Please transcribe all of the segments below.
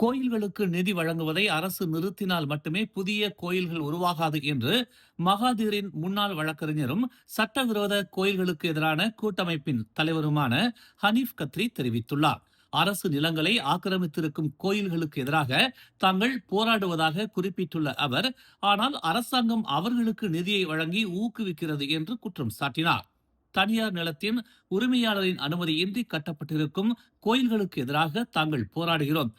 கோயில்களுக்கு நிதி வழங்குவதை அரசு நிறுத்தினால் மட்டுமே புதிய கோயில்கள் உருவாகாது என்று மகாதீரின் முன்னாள் வழக்கறிஞரும் சட்டவிரோத கோயில்களுக்கு எதிரான கூட்டமைப்பின் தலைவருமான ஹனீப் கத்ரி தெரிவித்துள்ளார். அரசு நிலங்களை ஆக்கிரமித்திருக்கும் கோயில்களுக்கு எதிராக தாங்கள் போராடுவதாக குறிப்பிட்டுள்ள அவர், ஆனால் அரசாங்கம் அவர்களுக்கு நிதியை வழங்கி ஊக்குவிக்கிறது என்று குற்றம் சாட்டினார். தனியார் நிலத்தின் உரிமையாளரின் அனுமதியின்றி கட்டப்பட்டிருக்கும் கோயில்களுக்கு எதிராக தாங்கள் போராடுகிறோம்.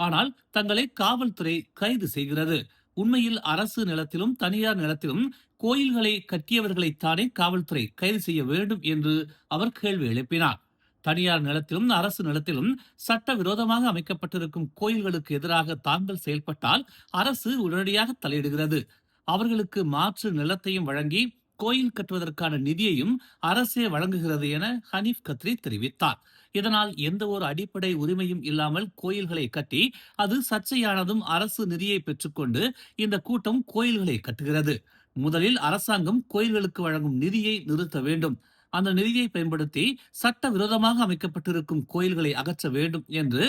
ஆனால் தங்களை காவல்துறை கைது செய்கிறது. உண்மையில் அரசு நிலத்திலும் தனியார் நிலத்திலும் கோயில்களை கட்டியவர்களைத்தானே காவல்துறை கைது செய்ய வேண்டும் என்று அவர் கேள்வி எழுப்பினார். தனியார் நிலத்திலும் அரசு நிலத்திலும் சட்டவிரோதமாக அமைக்கப்பட்டிருக்கும் கோயில்களுக்கு எதிராக தாங்கள் செயல்பட்டால் அரசு உடனடியாக தலையிடுகிறது. அவர்களுக்கு மாற்று நிலத்தையும் வழங்கி கோயில் கட்டுவதற்கான நிதியையும் அரசே வழங்குகிறது என ஹனீப் கத்ரி தெரிவித்தார். இதனால் எந்த ஒரு அடிப்படை உரிமையும் இல்லாமல் கோயில்களை கட்டி அது சர்ச்சையானதும் அரசு நிதியை பெற்றுக்கொண்டு இந்த கூட்டம் கோயில்களை கட்டுகிறது. முதலில் அரசாங்கம் கோயில்களுக்கு வழங்கும் நிதியை நிறுத்த வேண்டும். அந்த நிதியை பயன்படுத்தி சட்டவிரோதமாக அமைக்கப்பட்டிருக்கும் கோயில்களை அகற்ற வேண்டும் என்று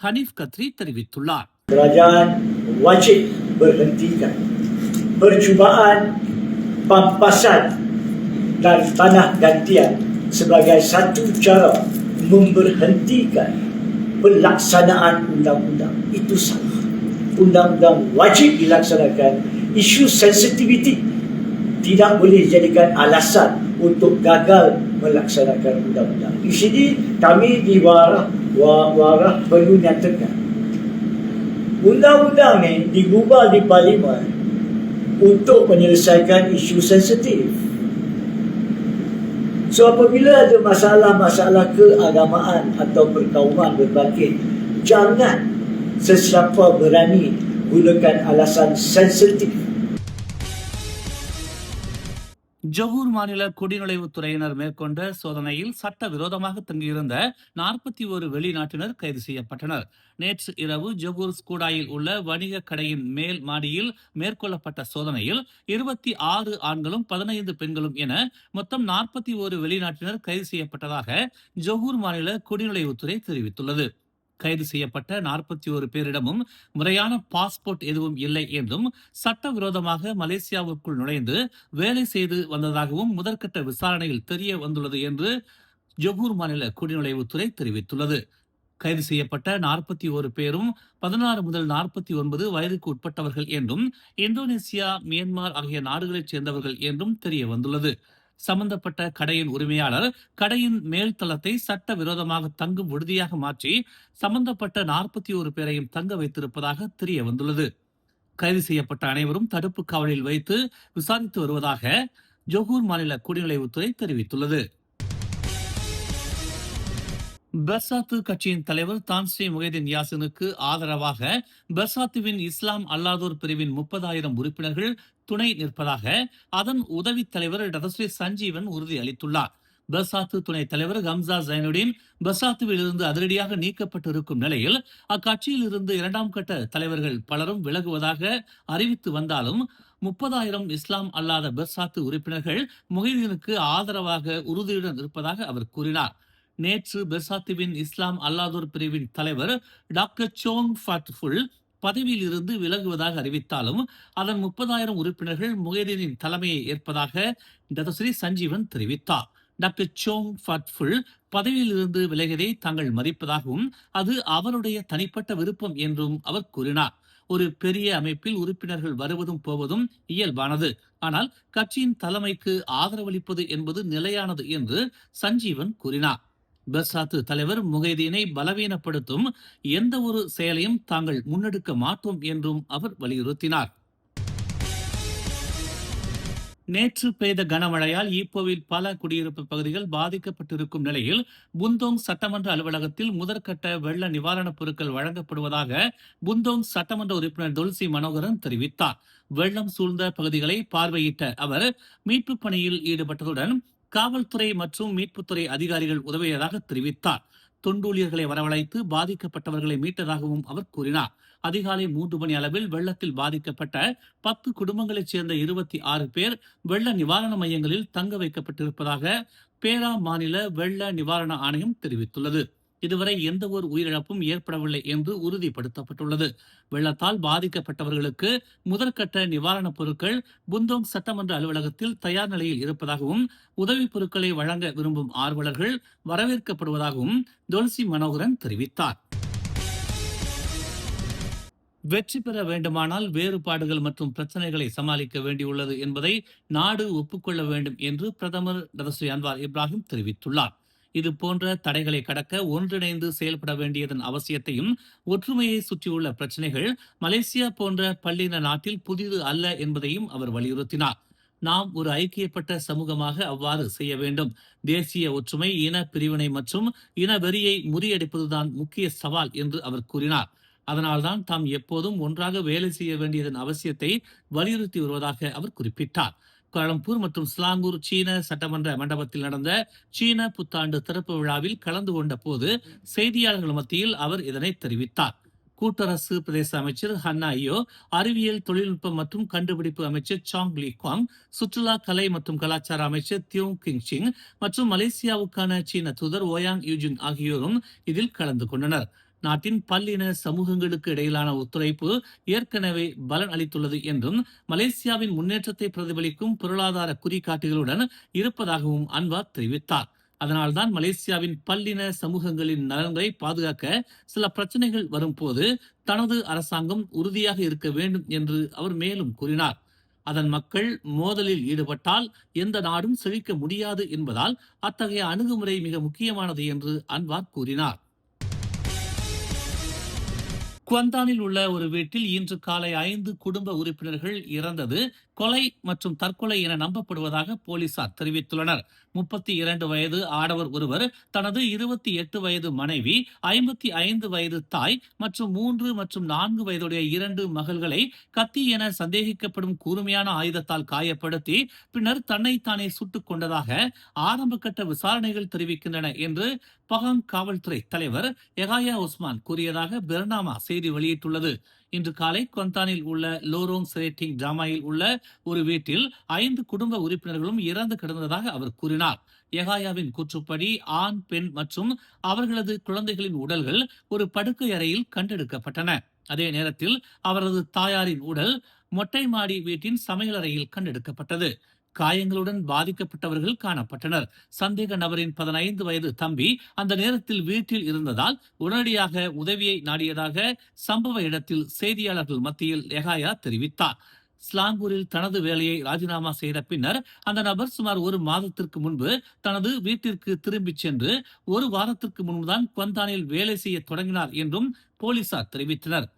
ஹனீப் கத்ரி தெரிவித்துள்ளார். Kerajaan wajib berhentikan percubaan pampasan dan tanah gantian sebagai satu cara memberhentikan pelaksanaan undang-undang. Itu salah. Undang-undang wajib dilaksanakan. Isu sensitiviti tidak boleh dijadikan alasan untuk gagal melaksanakan undang-undang. Di sini kami di Warah perlu nyatakan undang-undang ni digubal di Parlimen untuk menyelesaikan isu sensitif. So apabila ada masalah-masalah keagamaan atau perkauman berbangkit, jangan sesiapa berani gunakan alasan sensitif. Johor மாநில குடிநுழைவுத்துறையினர் மேற்கொண்ட சோதனையில் சட்டவிரோதமாக தங்கியிருந்த 41 வெளிநாட்டினர் கைது செய்யப்பட்டனர். நேற்று இரவு ஜொகூர் ஸ்கூடாயில் உள்ள வணிக கடையின் மேல் மாடியில் மேற்கொள்ளப்பட்ட சோதனையில் 26 ஆண்களும் 15 பெண்களும் என மொத்தம் 41 வெளிநாட்டினர் கைது செய்யப்பட்டதாக ஜொகூர் மாநில குடிநுழைவுத்துறை தெரிவித்துள்ளது. கைது செய்யப்பட்ட 41 பேரிடமும் முறையான பாஸ்போர்ட் எதுவும் இல்லை என்றும் சட்டவிரோதமாக மலேசியாவுக்குள் நுழைந்து வேலை செய்து வந்ததாகவும் முதற்கட்ட விசாரணையில் தெரிய வந்துள்ளது என்று ஜொகூர் மாநில குடிநுழைவுத்துறை தெரிவித்துள்ளது. கைது செய்யப்பட்ட 41 பேரும் 16 முதல் 49 வயதுக்கு உட்பட்டவர்கள் என்றும் இந்தோனேசியா, மியான்மர் ஆகிய நாடுகளைச் சேர்ந்தவர்கள் என்றும் தெரிய வந்துள்ளது. சம்பந்தப்பட்ட கடையின் உரிமையாளர் கடையின் மேல் தளத்தை சட்டவிரோதமாக தங்கும் விடுதியாக மாற்றி சம்பந்தப்பட்ட 41 பேரையும் தங்க வைத்திருப்பதாக தெரிய வந்துள்ளது. கைது செய்யப்பட்ட அனைவரும் தடுப்பு காவலில் வைத்து விசாரித்து வருவதாக ஜொகூர் மாநில குடிநுழைவுத்துறை தெரிவித்துள்ளது. பெர்சாத்து கட்சியின் தலைவர் தான்ஸ்ரீ முகைதீன் யாசினுக்கு ஆதரவாக பெர்சாத்துவின் இஸ்லாம் அல்லாதோர் பிரிவின் 30,000 உறுப்பினர்கள் துணை நிற்பதாக அதன் உதவி தலைவர் டதஸ்ரீ சஞ்சீவன் உறுதி அளித்துள்ளார். பெர்சாத்து துணைத் தலைவர் ஹம்சா ஜைனுடீன் பெர்சாத்துவில் இருந்து அதிரடியாக நீக்கப்பட்டிருக்கும் நிலையில் அக்கட்சியில் இருந்து 2ஆம் கட்ட தலைவர்கள் பலரும் விலகுவதாக அறிவித்து வந்தாலும் 30,000 இஸ்லாம் அல்லாத பெர்சாத்து உறுப்பினர்கள் முகைதீனுக்கு ஆதரவாக உறுதியுடன் இருப்பதாக அவர் கூறினார். நேற்று பெர்சாத்துவின் இஸ்லாம் அல்லாதோர் பிரிவின் தலைவர் டாக்டர் சோங் ஃபட்ஃபுல் பதவியில் இருந்து விலகுவதாக அறிவித்தாலும் அதன் 30,000 உறுப்பினர்கள் முகைதீனின் தலைமையை ஏற்பதாக டதஸ்ரீ சஞ்சீவன் தெரிவித்தார். டாக்டர் சோங் ஃபட்ஃபுல் பதவியில் இருந்து விலகியதை தாங்கள் மதிப்பதாகவும் அது அவருடைய தனிப்பட்ட விருப்பம் என்றும் அவர் கூறினார். ஒரு பெரிய அமைப்பில் உறுப்பினர்கள் வருவதும் போவதும் இயல்பானது. ஆனால் கட்சியின் தலைமைக்கு ஆதரவளிப்பது என்பது நிலையானது என்று சஞ்சீவன் கூறினார். பெர்சாத்து தலைவர் முகைதீனை பலவீனப்படுத்தும் எந்த ஒரு செயலையும் தாங்கள் முன்னெடுக்க மாட்டோம் என்றும் அவர் வலியுறுத்தினார். நேற்று பெய்த கனமழையால் ஈப்போவில் பல குடியிருப்பு பகுதிகள் பாதிக்கப்பட்டிருக்கும் நிலையில் புந்தோங் சட்டமன்ற அலுவலகத்தில் முதற்கட்ட வெள்ள நிவாரணப் பொருட்கள் வழங்கப்படுவதாக புந்தோங் சட்டமன்ற உறுப்பினர் துல்சி மனோகரன் தெரிவித்தார். வெள்ளம் சூழ்ந்த பகுதிகளை பார்வையிட்ட அவர் மீட்பு பணியில் ஈடுபட்டதுடன் காவல்துறை மற்றும் மீட்புத்துறை அதிகாரிகள் உதவியதாக தெரிவித்தார். தொண்டூழியர்களை வரவழைத்து பாதிக்கப்பட்டவர்களை மீட்டதாகவும் அவர் கூறினார். அதிகாலை 3 மணி அளவில் வெள்ளத்தில் பாதிக்கப்பட்ட 10 குடும்பங்களைச் சேர்ந்த 26 பேர் வெள்ள நிவாரண மையங்களில் தங்க வைக்கப்பட்டிருப்பதாக பேரா மாநில வெள்ள நிவாரண ஆணையம் தெரிவித்துள்ளது. இதுவரை எந்த ஒரு உயிரிழப்பும் ஏற்படவில்லை என்று உறுதிப்படுத்தப்பட்டுள்ளது. வெள்ளத்தால் பாதிக்கப்பட்டவர்களுக்கு முதற்கட்ட நிவாரணப் பொருட்கள் புந்தோங் சட்டமன்ற அலுவலகத்தில் தயார் நிலையில் இருப்பதாகவும் உதவிப் பொருட்களை வழங்க விரும்பும் ஆர்வலர்கள் வரவேற்கப்படுவதாகவும் தொல்சி மனோகரன் தெரிவித்தார். வெற்றி பெற வேண்டுமானால் வேறுபாடுகள் மற்றும் பிரச்சனைகளை சமாளிக்க வேண்டியுள்ளது என்பதை நாடு ஒப்புக்கொள்ள வேண்டும் என்று பிரதமர் டதஸ்ரீ அன்வார் இப்ராஹிம் தெரிவித்துள்ளார். இது போன்ற தடைகளை கடக்க ஒன்றிணைந்து செயல்பட வேண்டியதன் அவசியத்தையும், ஒற்றுமையை சுற்றியுள்ள பிரச்சனைகள் மலேசியா போன்ற பல்லின நாட்டில் புதிது அல்ல என்பதையும் அவர் வலியுறுத்தினார். நாம் ஒரு ஐக்கியப்பட்ட சமூகமாக அவ்வாறு செய்ய வேண்டும். தேசிய ஒற்றுமை, இன பிரிவினை மற்றும் இன வெறியை முறியடிப்பதுதான் முக்கிய சவால் என்று அவர் கூறினார். அதனால்தான் தாம் எப்போதும் ஒன்றாக வேலை செய்ய வேண்டியதன் அவசியத்தை வலியுறுத்தி வருவதாக அவர் குறிப்பிட்டார். கோலம்பூர் மற்றும் ஸ்லாங்கூர் சீன சட்டமன்ற மண்டபத்தில் நடந்த சீன புத்தாண்டு திறப்பு விழாவில் கலந்து கொண்ட போது செய்தியாளர்கள் மத்தியில் அவர் இதனை தெரிவித்தார். கூட்டரசு பிரதேச அமைச்சர் ஹன்னா ஐயோ, அறிவியல் தொழில்நுட்பம் மற்றும் கண்டுபிடிப்பு அமைச்சர் சாங் லீ குவாங், சுற்றுலா கலை மற்றும் கலாச்சார அமைச்சர் தியோங் கிங் சிங் மற்றும் மலேசியாவுக்கான சீன தூதர் ஓயாங் யூஜிங் ஆகியோரும் இதில் கலந்து கொண்டனர். நாட்டின் பல்லின சமூகங்களுக்கு இடையிலான ஒத்துழைப்பு ஏற்கனவே பலன் அளித்துள்ளது என்றும் மலேசியாவின் முன்னேற்றத்தை பிரதிபலிக்கும் பொருளாதார குறிகாட்டிகளுடன் இருப்பதாகவும் அன்வார் தெரிவித்தார். அதனால்தான் மலேசியாவின் பல்லின சமூகங்களின் நலன்களை பாதுகாக்க சில பிரச்சனைகள் வரும்போது தனது அரசாங்கம் உறுதியாக இருக்க வேண்டும் என்று அவர் மேலும் கூறினார். அதன் மக்கள் மோதலில் ஈடுபட்டால் எந்த நாடும் செழிக்க முடியாது என்பதால் அத்தகைய அணுகுமுறை மிக முக்கியமானது என்று அன்வார் கூறினார். குவந்தானில் உள்ள ஒரு வீட்டில் இன்று காலை 5 குடும்ப உறுப்பினர்கள் இறந்தது கொலை மற்றும் தற்கொலை என நம்பப்படுவதாக போலீசார் தெரிவித்துள்ளனர். 32 வயது ஆடவர் ஒருவர் தனது 28 வயது மனைவி, 55 வயது தாய் மற்றும் 3 மற்றும் 4 வயதுடைய 2 மகள்களை கத்தி என சந்தேகிக்கப்படும் கூர்மையான ஆயுதத்தால் காயப்படுத்தி பின்னர் தன்னைத்தானே சுட்டுக் கொண்டதாக ஆரம்பகட்ட விசாரணைகள் தெரிவிக்கின்றன என்று பகாங் காவல்துறை தலைவர் எகாயா உஸ்மான் கூறியதாக பெர்னாமா செய்தி வெளியிட்டுள்ளது. இன்று காலை குவந்தானில் உள்ள லோரோங் செரேட்டிங் ஜாமாயில் உள்ள ஒரு வீட்டில் 5 குடும்ப உறுப்பினர்களும் இறந்து கிடந்ததாக அவர் கூறினார். எகாயாவின் கூற்றுப்படி ஆண், பெண் மற்றும் அவர்களது குழந்தைகளின் உடல்கள் ஒரு படுக்கை அறையில் கண்டெடுக்கப்பட்டன. அதே நேரத்தில் அவரது தாயாரின் உடல் மொட்டை மாடி வீட்டின் சமையலறையில் கண்டெடுக்கப்பட்டது. காயங்களுடன் பாதிக்கப்பட்டவர்கள் காணப்பட்டனர். சந்தேக நபரின் 15 வயது தம்பி அந்த நேரத்தில் வீட்டில் இருந்ததால் உடனடியாக உதவியை நாடியதாக சம்பவ இடத்தில் செய்தியாளர்கள் மத்தியில் எகாயா தெரிவித்தார். ஸ்லாங்கூரில் தனது வேலையை ராஜினாமா செய்த பின்னர் அந்த நபர் சுமார் 1 மாதத்திற்கு முன்பு தனது வீட்டிற்கு திரும்பிச் சென்று 1 வாரத்திற்கு முன்புதான் குவந்தானில் வேலை செய்ய தொடங்கினார் என்றும் போலீசார் தெரிவித்தனர்.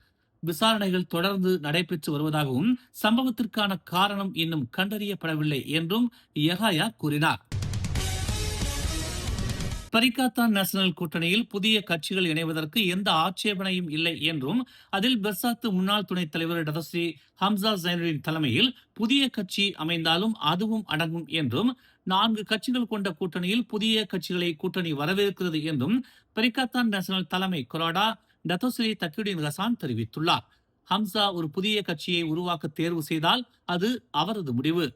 விசாரணைகள் தொடர்ந்து நடைபெற்று வருவதாகவும் சம்பவத்திற்கான காரணம் இன்னும் கண்டறியப்படவில்லை என்றும் யஹாயா கூறினார். பரிகாத்தான் நேஷனல் கூட்டணியில் புதிய கட்சிகள் இணைவதற்கு எந்த ஆட்சேபனையும் இல்லை என்றும் அதில் பெர்சாத்து முன்னாள் துணைத் தலைவர் டதஸ்ரீ ஹம்சா ஜைனுடின் தலைமையில் புதிய கட்சி அமைந்தாலும் அதுவும் அடங்கும் என்றும் 4 கட்சிகள் கொண்ட கூட்டணியில் புதிய கட்சிகளை கூட்டணி வரவேற்கிறது என்றும் பரிகாத்தான் நேஷனல் தலைமை கொராடா டத்தோஸ்ரீ தக்கியுடின் ஹசான் தெரிவித்துள்ளார். ஹம்சா ஒரு புதிய கட்சியை உருவாக்க தேர்வு செய்தால் அது அவரது முடிவு.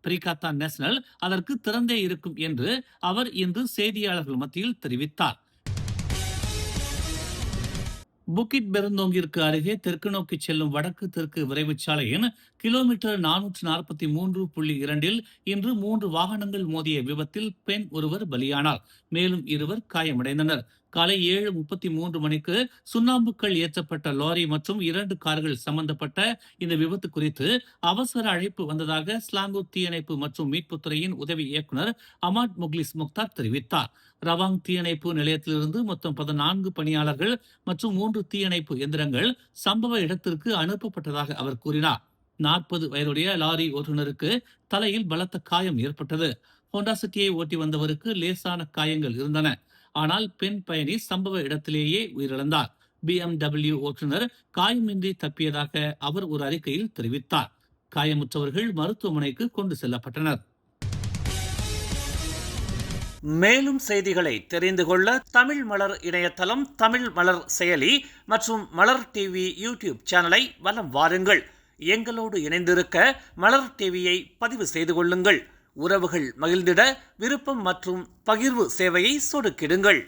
பரிகாத்தான் நேஷனல் அதற்கு திறந்தே இருக்கும் என்று அவர் இன்று செய்தியாளர்கள் மத்தியில் தெரிவித்தார். புக்கிட் பெருந்தோங்கிற்கு அருகே தெற்கு நோக்கி செல்லும் வடக்கு தெற்கு விரைவுச் சாலையின் கிலோமீட்டர் 443.2 இன்று 3 வாகனங்கள் மோதிய விபத்தில் பெண் ஒருவர் பலியானார். மேலும் 2 காயமடைந்தனர். காலை 7:33 மணிக்கு சுண்ணாம்புக்கள் ஏற்றப்பட்ட லாரி மற்றும் 2 கார்கள் சம்பந்தப்பட்ட இந்த விபத்து குறித்து அவசர அழைப்பு வந்ததாக ஸ்லாங்கூர் தீயணைப்பு மற்றும் மீட்புத்துறையின் உதவி இயக்குநர் அமாட் முக்லிஸ் முக்தார் தெரிவித்தார். ரவாங் தீயணைப்பு நிலையத்திலிருந்து மொத்தம் 14 பணியாளர்கள் மற்றும் 3 தீயணைப்பு எந்திரங்கள் சம்பவ இடத்திற்கு அனுப்பப்பட்டதாக அவர் கூறினார். 40 வயதுடைய லாரி ஓட்டுநருக்கு தலையில் பலத்த காயம் ஏற்பட்டது. ஹோண்டா சிட்டியை ஓட்டி வந்தவருக்கு லேசான காயங்கள் இருந்தன. ஆனால் பெண் பயணி சம்பவ இடத்திலேயே உயிரிழந்தார். BMW ஓட்டுநர் காயமின்றி தப்பியதாக அவர் ஒரு அறிக்கையில் தெரிவித்தார். காயமுற்றவர்கள் மருத்துவமனைக்கு கொண்டு செல்லப்பட்டனர். மேலும் செய்திகளை தெரிந்து கொள்ள தமிழ் மலர் இணையதளம், தமிழ் மலர் செயலி மற்றும் மலர் டிவி யூடியூப் சேனலை வலம் வாருங்கள். எங்களோடு இணைந்திருக்க மலர் டிவியை பதிவு செய்து கொள்ளுங்கள். உறவுகள் மகிழ்ந்திட விருப்பம் மற்றும் பகிர்வு சேவையை சொடுக்கிடுங்கள்.